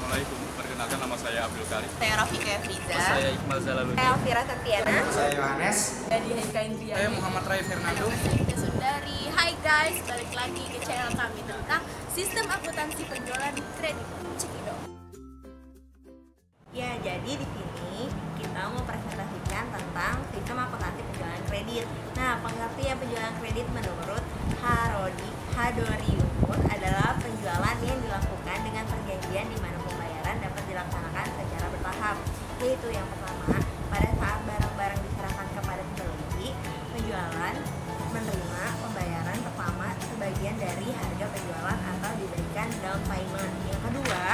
Assalamualaikum, perkenalkan nama saya Abdul Karim. Saya Rafika Friza. Saya Iqbal Zalaluddin. Saya Elvira Santiana. Saya Yohanes. Jadi Haika Indriani. Saya Muhammad Rai Fernando. Sundari. Hai guys, balik lagi ke channel kami tentang sistem akuntansi penjualan kredit. Cekido. Ya, jadi di sini kita mau presentasikan tentang sistem akuntansi penjualan kredit. Nah, pengertian penjualan kredit menurut Hadoriun adalah penjualan yang dilakukan dengan perjanjian di mana pembayaran dapat dilaksanakan secara bertahap. Yaitu yang pertama, pada saat barang-barang diserahkan kepada pembeli, penjualan menerima pembayaran pertama sebagian dari harga penjualan atau diberikan down payment. Yang kedua,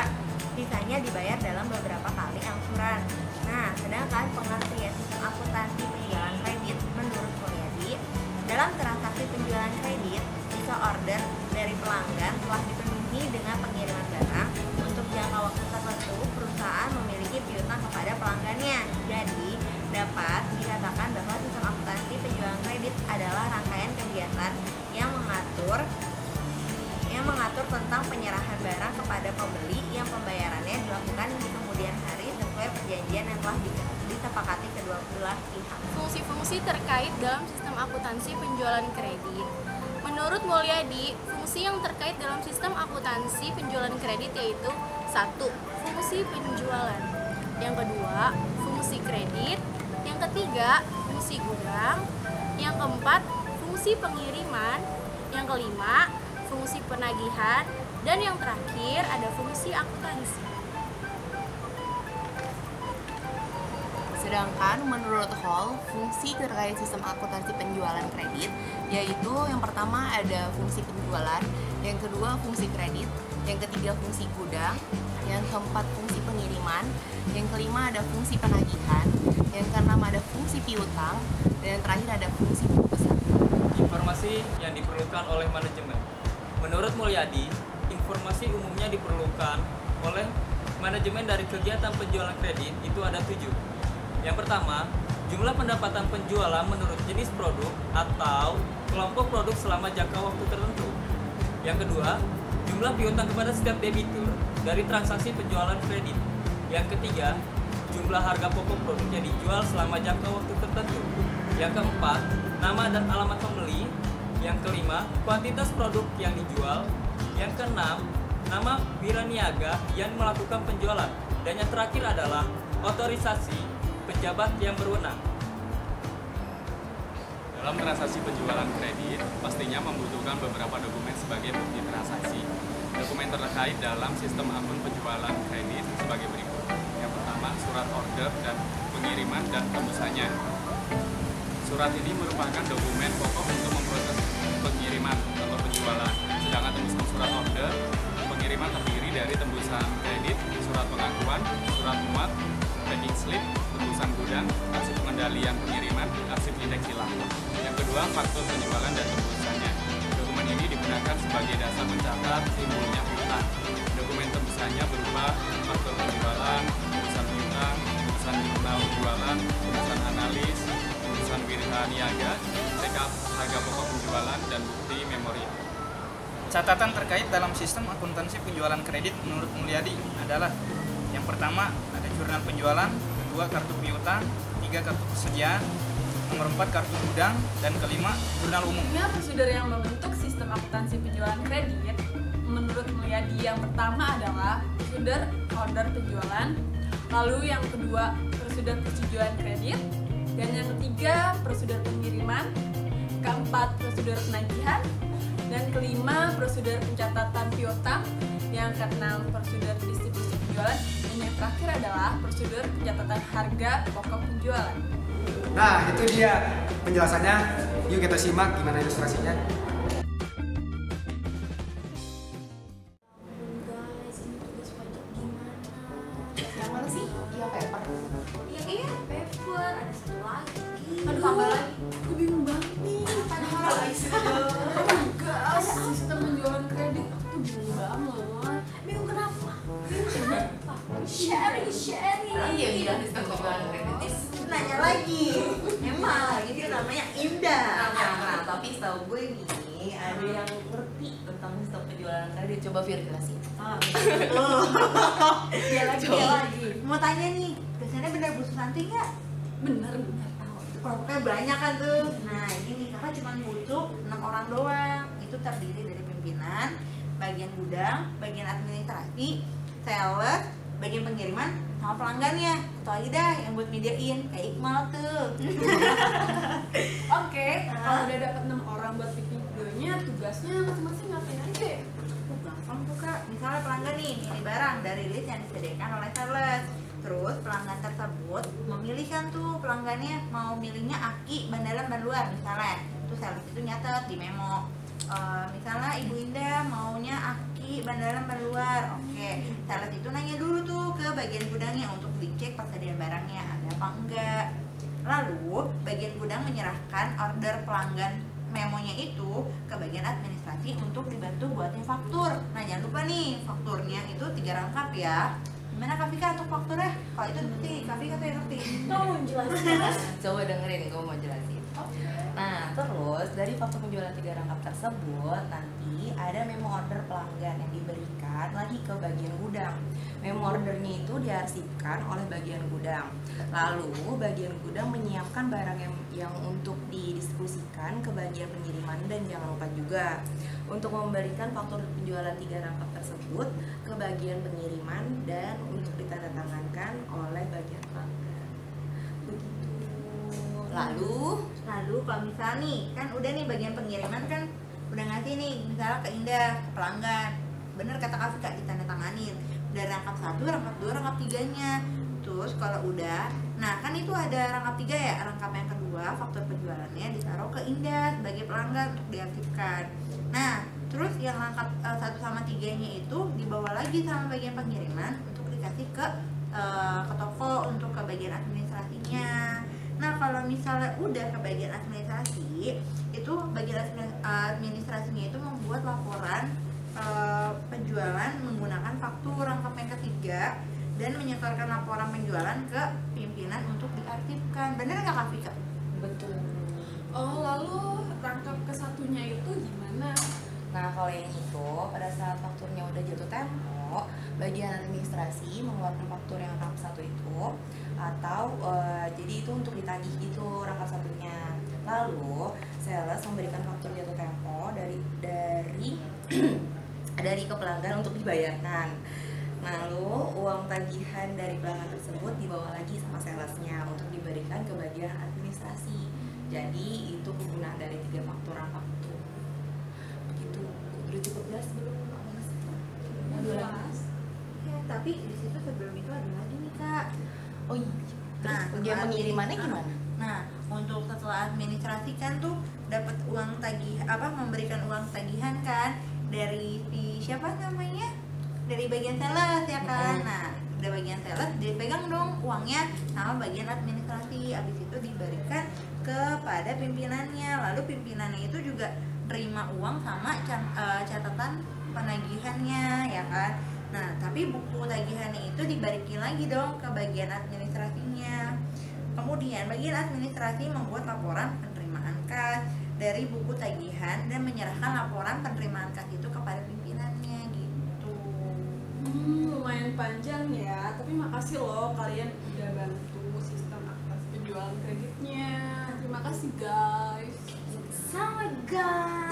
sisanya dibayar dalam beberapa kali angsuran. Nah, sedangkan pengertian sistem akuntansi penjualan kredit menurut Mulyadi, dalam transaksi penjualan kredit, jika order dari pelanggan telah dipenuhi dengan pengiriman barang untuk jangka waktu tertentu, perusahaan memiliki piutang kepada pelanggannya. Jadi, dapat dikatakan bahwa sistem akuntansi penjualan kredit adalah rangkaian kegiatan yang mengatur tentang penyerahan barang kepada pembeli yang pembayarannya dilakukan di kemudian hari sesuai perjanjian yang telah disepakati kedua belah pihak. Fungsi-fungsi terkait dalam sistem akuntansi penjualan kredit. Menurut Mulyadi, fungsi yang terkait dalam sistem akuntansi penjualan kredit yaitu 1. Fungsi penjualan. Yang kedua, fungsi kredit. Yang ketiga, fungsi gudang. Yang keempat, fungsi pengiriman. Yang kelima, fungsi penagihan. Dan yang terakhir ada fungsi akuntansi. Sedangkan menurut Hall, fungsi terkait sistem akuntansi penjualan kredit yaitu yang pertama ada fungsi penjualan, yang kedua fungsi kredit, yang ketiga fungsi gudang, yang keempat fungsi pengiriman, yang kelima ada fungsi penagihan, yang keenam ada fungsi piutang, dan yang terakhir ada fungsi pembebasan. Informasi yang diperlukan oleh manajemen. Menurut Mulyadi, informasi umumnya diperlukan oleh manajemen dari kegiatan penjualan kredit itu ada 7. Yang pertama, jumlah pendapatan penjualan menurut jenis produk atau kelompok produk selama jangka waktu tertentu. Yang kedua, jumlah piutang kepada setiap debitur dari transaksi penjualan kredit. Yang ketiga, jumlah harga pokok produk yang dijual selama jangka waktu tertentu. Yang keempat, nama dan alamat pembeli. Yang kelima, kuantitas produk yang dijual. Yang keenam, nama wiraniaga yang melakukan penjualan. Dan yang terakhir adalah otorisasi pejabat yang berwenang. Dalam transaksi penjualan kredit, pastinya membutuhkan beberapa dokumen sebagai bukti transaksi. Dokumen terkait dalam sistem akun penjualan kredit sebagai berikut. Yang pertama, surat order dan pengiriman dan tembusannya. Surat ini merupakan dokumen pokok untuk memproses pengiriman atau penjualan. Sedangkan tembusan surat order, pengiriman terdiri dari tembusan kredit, surat pengakuan, surat muat, packing slip, tembusan gudang, arsip pengendalian pengiriman, arsip indeks hilang. Yang kedua, faktur penjualan dan tembusannya. Dokumen ini digunakan sebagai dasar mencatat timbulnya piutang. Dokumen tembusannya berupa faktur penjualan, tembusan piutang, tembusan jurnal penjualan, tembusan analis, tembusan wiraniaga, rekap harga pokok penjualan, dan bukti memorial. Catatan terkait dalam sistem akuntansi penjualan kredit menurut Mulyadi adalah yang pertama ada jurnal penjualan, kedua kartu piutang, ketiga kartu persediaan, nomor 4 kartu gudang, dan kelima jurnal umum. Prosedur yang membentuk sistem akuntansi penjualan kredit menurut Mulyadi yang pertama adalah prosedur order penjualan, lalu yang kedua prosedur persetujuan kredit, dan yang ketiga prosedur pengiriman, keempat prosedur penagihan, dan kelima prosedur pencatatan piutang, yang keenam prosedur distribusi penjualan, dan yang terakhir adalah prosedur pencatatan harga pokok penjualan. Nah, itu dia penjelasannya. Yuk kita simak gimana ilustrasinya. Guys, ini tugas pajak gimana? Yang mana sih? Iya paper. Iya, paper. Ada satu lagi. Aduh, tambah lagi. Gue bingung banget nih. Gas, sistem penjualan kredit aku tuh bingung banget. Bingung kenapa? Sharing. Iya, sistem penjualan kredit. Nanya lagi. Emang itu namanya indah. Nah, tapi setahu gue nih ada yang ngerti tentang sistem penjualan kredit. Aduh, coba Fir jelasin. Betul. Dia lagi. Mau tanya nih, dosennya bener Bu Susanti nggak? Bener. Kelompoknya banyak kan tuh. Nah ini kakak cuma butuh 6 orang doang. Itu terdiri dari pimpinan, bagian gudang, bagian administrasi, sales, bagian pengiriman, sama pelanggannya. Itu aja dah yang buat mediain, kayak Iqmal tuh. Oke, kalau udah dapat 6 orang buat bikin videonya, tugasnya masing-masing ngapain aja? Gampang tuh kak, misalnya pelanggan nih milih barang dari list yang disediakan oleh sales. Terus pelanggan tersebut memilih kan tuh pelanggannya mau milihnya aki, ban dalam, ban luar misalnya. Terus sales itu nyatet di memo. Misalnya Ibu Indah maunya aki, ban dalam, ban luar. Oke, sales itu nanya dulu tuh ke bagian gudangnya untuk dicek persediaan barangnya ada apa enggak. Lalu bagian gudang menyerahkan order pelanggan memonya itu ke bagian administrasi untuk dibantu buatnya faktur. Nah jangan lupa nih fakturnya itu 3 rangkap ya. Gimana Kak Vika untuk fakturnya? Kalau itu ngerti, Kak Vika tuh yang ngerti. Tolong jelasin. Coba dengerin, gue mau jelasin. Nah, terus dari faktur penjualan 3 rangkap tersebut nanti ada memo order pelanggan yang diberikan lagi ke bagian gudang. Memo ordernya itu diarsipkan oleh bagian gudang. Lalu bagian gudang menyiapkan barang yang untuk didistribusikan ke bagian pengiriman, dan jangan lupa juga untuk memberikan faktur penjualan 3 rangkap tersebut ke bagian pengiriman dan untuk ditandatangankan oleh bagian pelanggan. Begitu. Lalu kalau misalnya nih, kan udah nih bagian pengiriman kan udah ngasih nih, misalnya ke Indah, ke pelanggan. Bener kata Kak Vika, ditandatanganin. Udah rangkap 1, rangkap 2, rangkap 3-nya. Terus kalau udah, nah kan itu ada rangkap 3 ya, rangkap yang kedua faktur penjualannya ditaruh ke Indah sebagai pelanggan untuk diaktifkan. Nah terus yang rangkap 1 sama 3-nya itu dibawa lagi sama bagian pengiriman untuk dikasih ke toko untuk ke bagian administrasinya. Nah kalau misalnya udah ke bagian administrasi, itu bagian administrasinya itu membuat laporan penjualan menggunakan faktur rangkap yang ketiga dan menyetorkan laporan penjualan ke pimpinan untuk diarsipkan. Bener nggak Kak Vika? betul. Oh, lalu rangkap ke satunya itu gimana? Nah, kalau yang itu pada saat fakturnya udah jatuh tempo, bagian administrasi mengeluarkan faktur yang rangkap 1 itu, atau jadi itu untuk ditagih itu rangkap 1-nya. Lalu sales memberikan faktur jatuh tempo dari ke pelanggan untuk dibayarkan. Lalu uang tagihan dari pelanggan tersebut dibawa lagi sama salesnya untuk diberikan ke bagian administrasi. Jadi itu penggunaan dari 3 faktur rangkap itu. Begitu. Udah cukup jelas belum? Jelas. Ya, tapi di situ sebelum itu ada lagi nih Kak. Oh iya. Nah, Bagian pengirimannya gimana? Nah, untuk setelah administrasi kan tuh dapat uang tagih memberikan uang tagihan kan dari siapa namanya? Dari bagian sales ya kan. Nah, dari bagian sales dipegang dong uangnya sama bagian administrasi. Habis itu diberikan kepada pimpinannya. Lalu pimpinannya itu juga terima uang sama catatan penagihannya ya kan. Nah, tapi buku tagihannya itu dibalikin lagi dong ke bagian administrasinya. Kemudian bagian administrasi membuat laporan penerimaan kas dari buku tagihan dan menyerahkan laporan penerimaan kas itu kepada pimpinannya gitu. Lumayan panjang ya, tapi makasih loh kalian udah bantu sistem atas penjualan kreditnya. Terima kasih guys. Sama guys.